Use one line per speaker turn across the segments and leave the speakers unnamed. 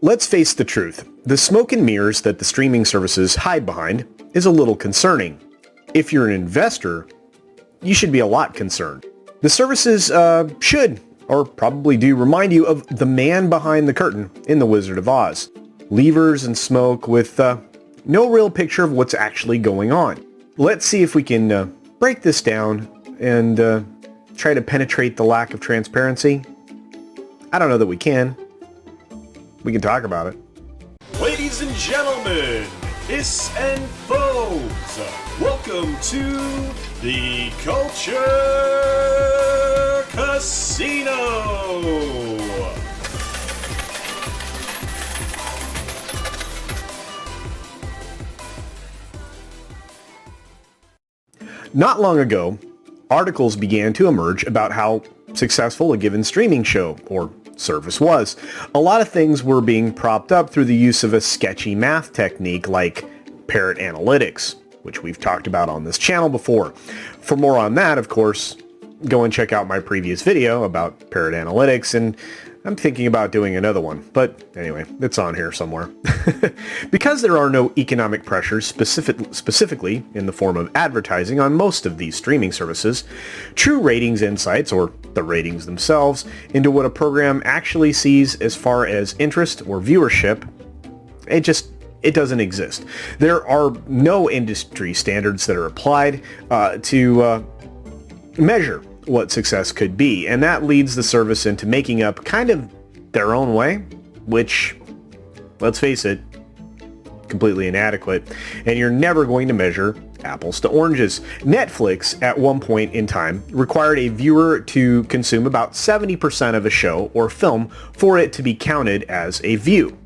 Let's face the truth. The smoke and mirrors that the streaming services hide behind is a little concerning. If you're an investor, you should be a lot concerned. The services should, or probably do, remind you of the man behind the curtain in The Wizard of Oz. Levers and smoke with no real picture of what's actually going on. Let's see if we can break this down and try to penetrate the lack of transparency. I don't know that we can. We can talk about it.
Ladies and gentlemen, hiss and foes, welcome to the Culture Casino!
Not long ago, articles began to emerge about how successful a given streaming show or service was. A lot of things were being propped up through the use of a sketchy math technique like parrot analytics, which we've talked about on this channel before. For more on that, of course, go and check out my previous video about parrot analytics, and I'm thinking about doing another one, but anyway, it's on here somewhere. Because there are no economic pressures specifically in the form of advertising on most of these streaming services, true ratings insights, or the ratings themselves, into what a program actually sees as far as interest or viewership, it doesn't exist. There are no industry standards that are applied to measure what success could be, and that leads the service into making up kind of their own way, which, let's face it, completely inadequate, and you're never going to measure apples to oranges. Netflix, at one point in time, required a viewer to consume about 70% of a show or film for it to be counted as a view.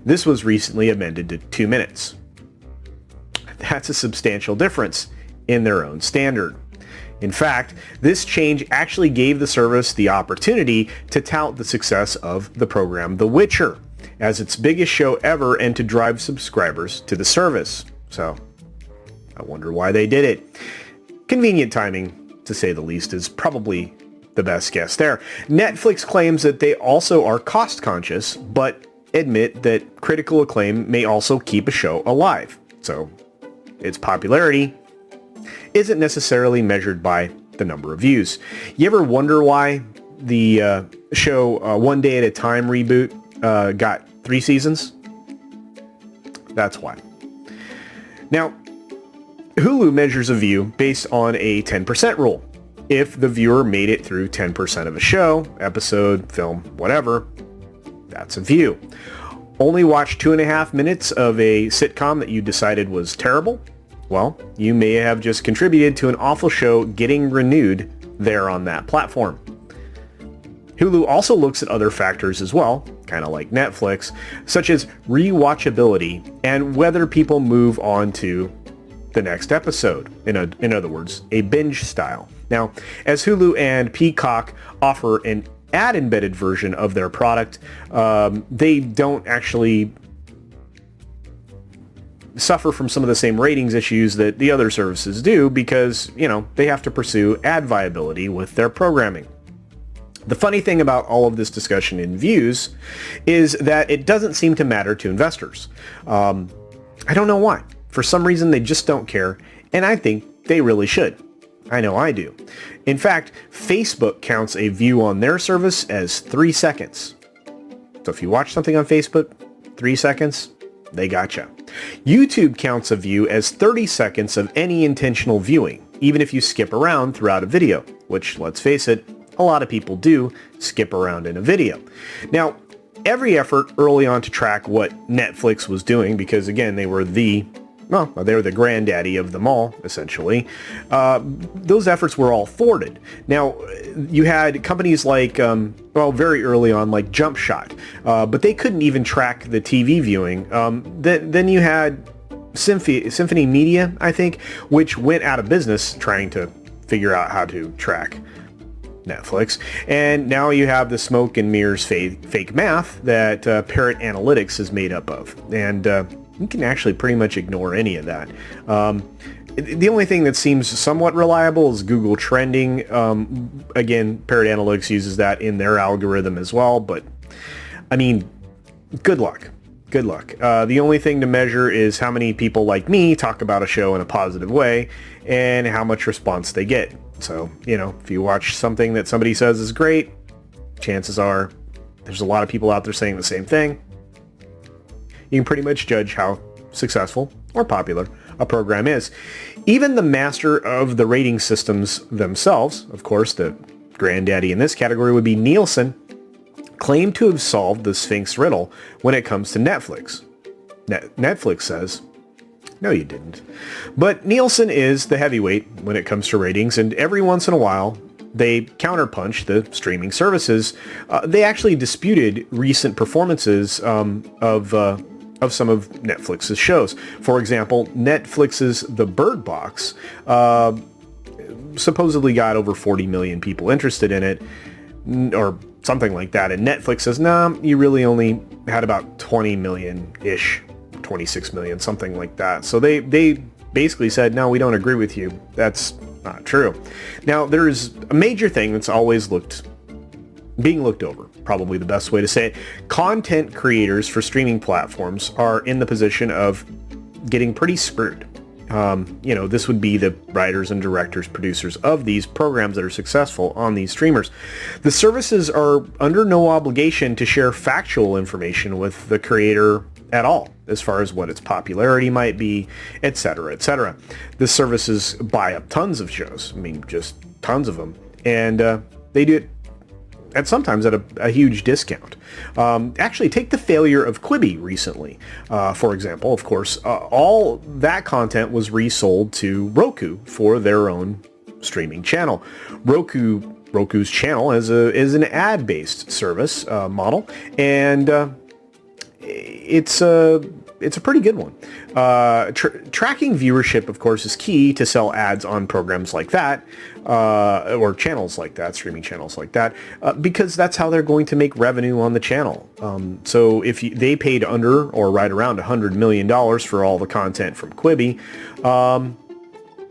This was recently amended to 2 minutes. That's a substantial difference in their own standard. In fact, this change actually gave the service the opportunity to tout the success of the program The Witcher as its biggest show ever and to drive subscribers to the service. So, I wonder why they did it. Convenient timing, to say the least, is probably the best guess there. Netflix claims that they also are cost conscious, but admit that critical acclaim may also keep a show alive. So, its popularity isn't necessarily measured by the number of views. You ever wonder why the show One Day at a Time reboot got 3 seasons? That's why. Now, Hulu measures a view based on a 10% rule. If the viewer made it through 10% of a show, episode, film, whatever, that's a view. Only watch 2.5 minutes of a sitcom that you decided was terrible? Well, you may have just contributed to an awful show getting renewed there on that platform. Hulu also looks at other factors as well, kind of like Netflix, such as rewatchability and whether people move on to the next episode. In other words, a binge style. Now, as Hulu and Peacock offer an ad-embedded version of their product, they don't actually suffer from some of the same ratings issues that the other services do because, they have to pursue ad viability with their programming. The funny thing about all of this discussion in views is that it doesn't seem to matter to investors. I don't know why. For some reason, they just don't care, and I think they really should. I know I do. In fact, Facebook counts a view on their service as 3 seconds. So if you watch something on Facebook, 3 seconds, they gotcha. YouTube counts a view as 30 seconds of any intentional viewing, even if you skip around throughout a video, which, let's face it, a lot of people do skip around in a video. Now, every effort early on to track what Netflix was doing, because again, they were the granddaddy of them all, essentially. Those efforts were all thwarted. Now, you had companies like, very early on, like Jump Shot, but they couldn't even track the TV viewing. Then you had Symphony Media, I think, which went out of business trying to figure out how to track Netflix. And now you have the smoke and mirrors fake math that Parrot Analytics is made up of. And you can actually pretty much ignore any of that. The only thing that seems somewhat reliable is Google Trending. Again, Parrot Analytics uses that in their algorithm as well, but I mean, Good luck. Good luck. The only thing to measure is how many people like me talk about a show in a positive way and how much response they get. So, if you watch something that somebody says is great, chances are there's a lot of people out there saying the same thing. You can pretty much judge how successful or popular a program is. Even the master of the rating systems themselves, of course, the granddaddy in this category would be Nielsen, claimed to have solved the Sphinx riddle when it comes to Netflix. Netflix says, no, you didn't. But Nielsen is the heavyweight when it comes to ratings, and every once in a while, they counterpunch the streaming services. They actually disputed recent performances of some of Netflix's shows. For example, Netflix's The Bird Box supposedly got over 40 million people interested in it, or something like that. And Netflix says, nah, you really only had about 20 million-ish, 26 million, something like that. So they basically said, no, we don't agree with you. That's not true. Now, there's a major thing that's always being looked over, probably the best way to say it. Content creators for streaming platforms are in the position of getting pretty screwed. This would be the writers and directors, producers of these programs that are successful on these streamers. The services are under no obligation to share factual information with the creator at all, as far as what its popularity might be, etc., etc. The services buy up tons of shows. I mean, just tons of them. And they do it sometimes at a huge discount. Actually, take the failure of Quibi recently. For example, of course, all that content was resold to Roku for their own streaming channel. Roku's channel is an ad-based service model, and it's a pretty good one. Tracking viewership, of course, is key to sell ads on programs like that, or channels like that, streaming channels like that, because that's how they're going to make revenue on the channel. So if they paid under or right around $100 million for all the content from Quibi,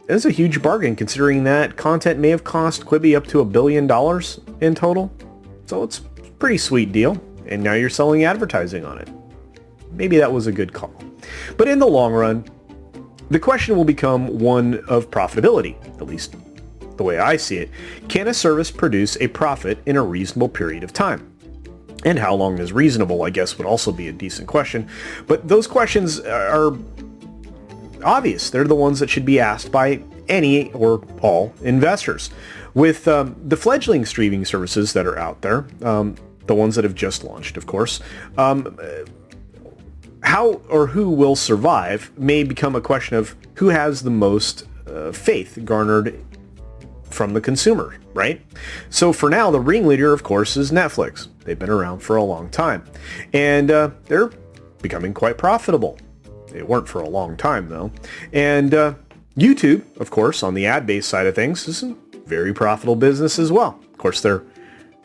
it's a huge bargain considering that content may have cost Quibi up to $1 billion in total. So it's a pretty sweet deal, and now you're selling advertising on it. Maybe that was a good call. But in the long run, the question will become one of profitability, at least the way I see it. Can a service produce a profit in a reasonable period of time? And how long is reasonable, I guess, would also be a decent question. But those questions are obvious. They're the ones that should be asked by any or all investors. With the fledgling streaming services that are out there, the ones that have just launched, of course, how or who will survive may become a question of who has the most faith garnered from the consumer, right? So for now, the ringleader, of course, is Netflix. They've been around for a long time, and they're becoming quite profitable. They weren't for a long time, though. And YouTube, of course, on the ad-based side of things, is a very profitable business as well. Of course, their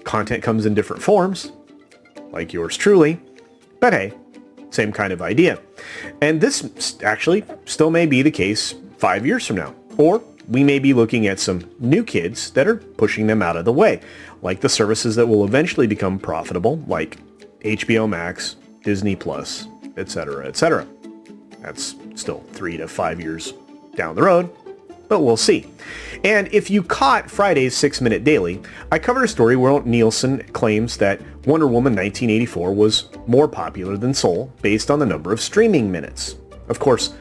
content comes in different forms, like yours truly, but hey, same kind of idea. And this actually still may be the case 5 years from now. Or we may be looking at some new kids that are pushing them out of the way, like the services that will eventually become profitable, like HBO Max, Disney Plus, etc., etc. That's still 3 to 5 years down the road, but we'll see. And if you caught Friday's 6-Minute Daily, I covered a story where Nielsen claims that Wonder Woman 1984 was more popular than Soul based on the number of streaming minutes. Of course,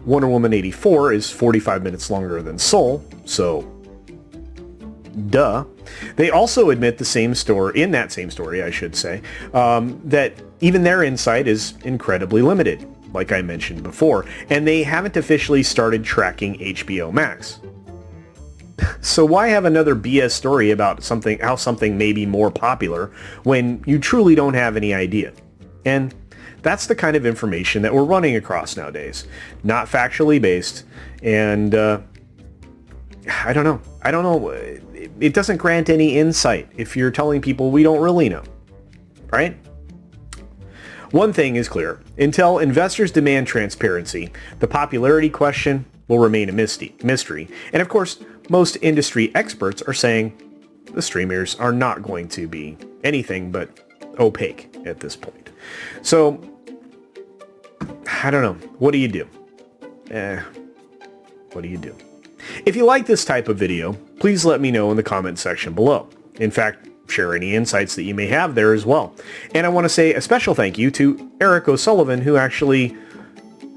Wonder Woman 84 is 45 minutes longer than Soul, so duh. They also admit in that same story, I should say, that even their insight is incredibly limited, like I mentioned before, and they haven't officially started tracking HBO Max. So why have another BS story about how something may be more popular when you truly don't have any idea? And that's the kind of information that we're running across nowadays. Not factually based, and I don't know. It doesn't grant any insight if you're telling people we don't really know, right? One thing is clear. Until investors demand transparency, the popularity question will remain a mystery. And of course, most industry experts are saying the streamers are not going to be anything but opaque at this point. So, I don't know. What do you do? What do you do? If you like this type of video, please let me know in the comment section below. In fact, share any insights that you may have there as well. And I want to say a special thank you to Eric O'Sullivan, who actually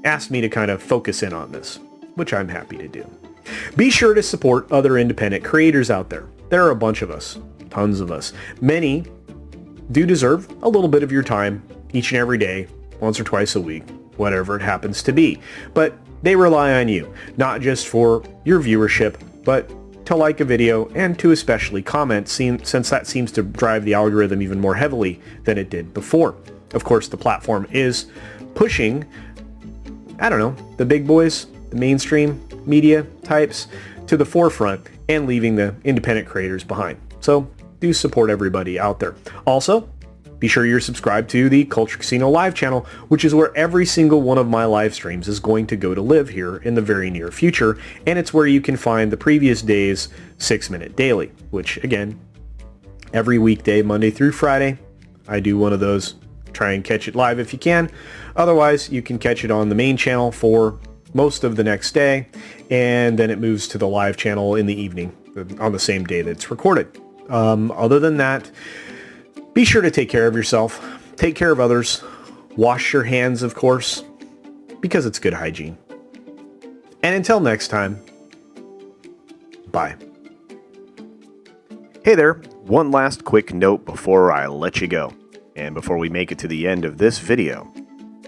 asked me to kind of focus in on this, which I'm happy to do. Be sure to support other independent creators out there. There are a bunch of us, tons of us. Many do deserve a little bit of your time each and every day, once or twice a week, whatever it happens to be. But they rely on you, not just for your viewership, but to like a video and to especially comment, since that seems to drive the algorithm even more heavily than it did before. Of course, the platform is pushing, I don't know, the big boys, the mainstream media types to the forefront and leaving the independent creators behind. So do support everybody out there. Also, be sure you're subscribed to the Culture Casino live channel, which is where every single one of my live streams is going to go to live here in the very near future, and it's where you can find the previous day's 6-minute daily, which again, every weekday, Monday through Friday, I do one of those. Try and catch it live if you can. Otherwise, you can catch it on the main channel for most of the next day, and then it moves to the live channel in the evening on the same day that it's recorded. Other than that, be sure to take care of yourself, take care of others, wash your hands, of course, because it's good hygiene. And until next time, bye. Hey there, one last quick note before I let you go, and before we make it to the end of this video.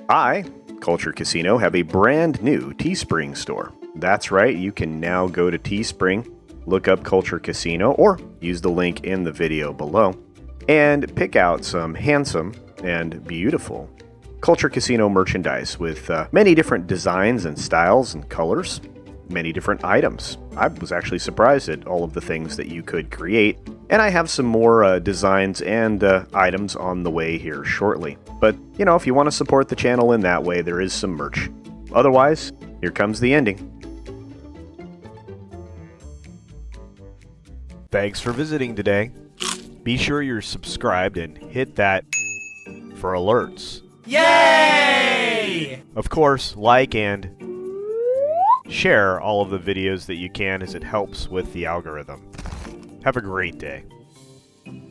I, Culture Casino, have a brand new Teespring store. That's right, you can now go to Teespring, look up Culture Casino, or use the link in the video below, and pick out some handsome and beautiful Culture Casino merchandise with many different designs and styles and colors, many different items. I was actually surprised at all of the things that you could create, and I have some more designs and items on the way here shortly. But, you know, if you want to support the channel in that way, there is some merch. Otherwise, here comes the ending. Thanks for visiting today. Be sure you're subscribed and hit that for alerts.
Yay!
Of course, like and share all of the videos that you can, as it helps with the algorithm. Have a great day.